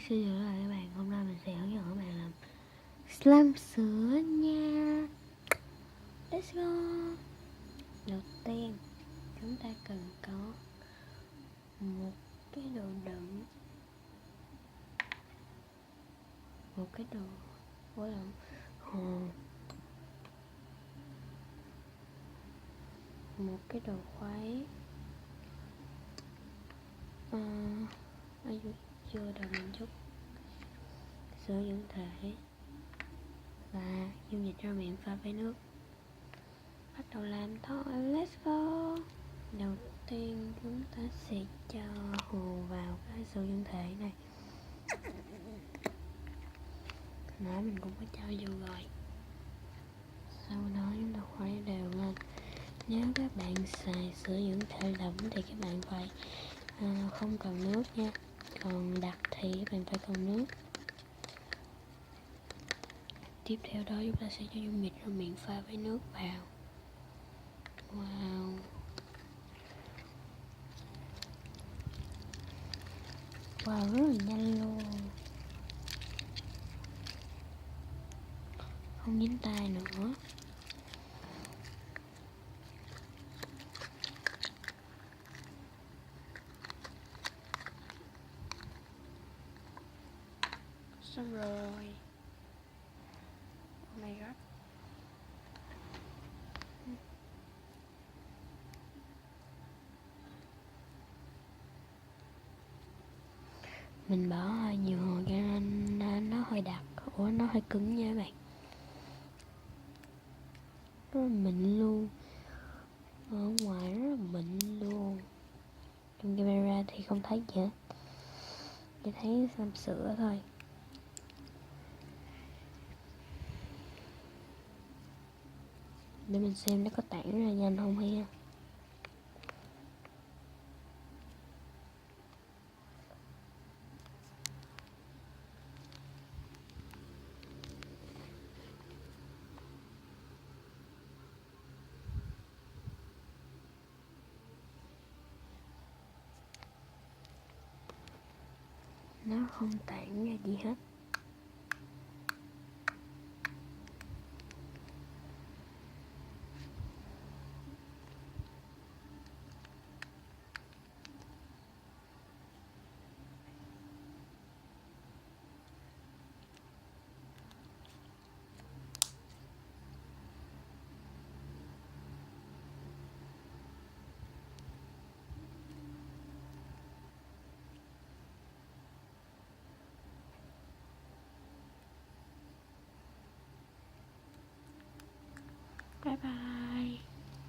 xin chào lại các bạn. Hôm nay mình sẽ hướng dẫn các bạn làm slime sữa nha. Let's go. Đầu tiên chúng ta cần có một cái đồ đựng, một cái đồ hồ, một cái đồ khuấy, chưa đợi một chút, sữa dưỡng thể và dung dịch rau miệng pha với nước. Bắt đầu làm thôi, let's go. Đầu tiên chúng ta sẽ cho hồ vào cái sữa dưỡng thể này. Nãy mình cũng có cho vô rồi. Sau đó chúng ta khuấy đều lên. Nếu các bạn xài sữa dưỡng thể lỏng thì các bạn phải không cần nước nha. Còn đặc thì các bạn phải cần nước. Tiếp theo đó chúng ta sẽ cho dung dịch rau miệng pha với nước vào. Wow, rất là nhanh luôn, không dính tay nữa. Xong rồi. Oh my god. Mình bỏ hơi nhiều hồ cho nên nó hơi đặc. Nó hơi cứng nha các bạn. Rất là mịn luôn. Ở ngoài rất là mịn luôn. Trong camera thì không thấy gì hết, chỉ thấy xăm sữa thôi. Để mình xem nó có tản ra nhanh không hay. Nó không tản ra gì hết.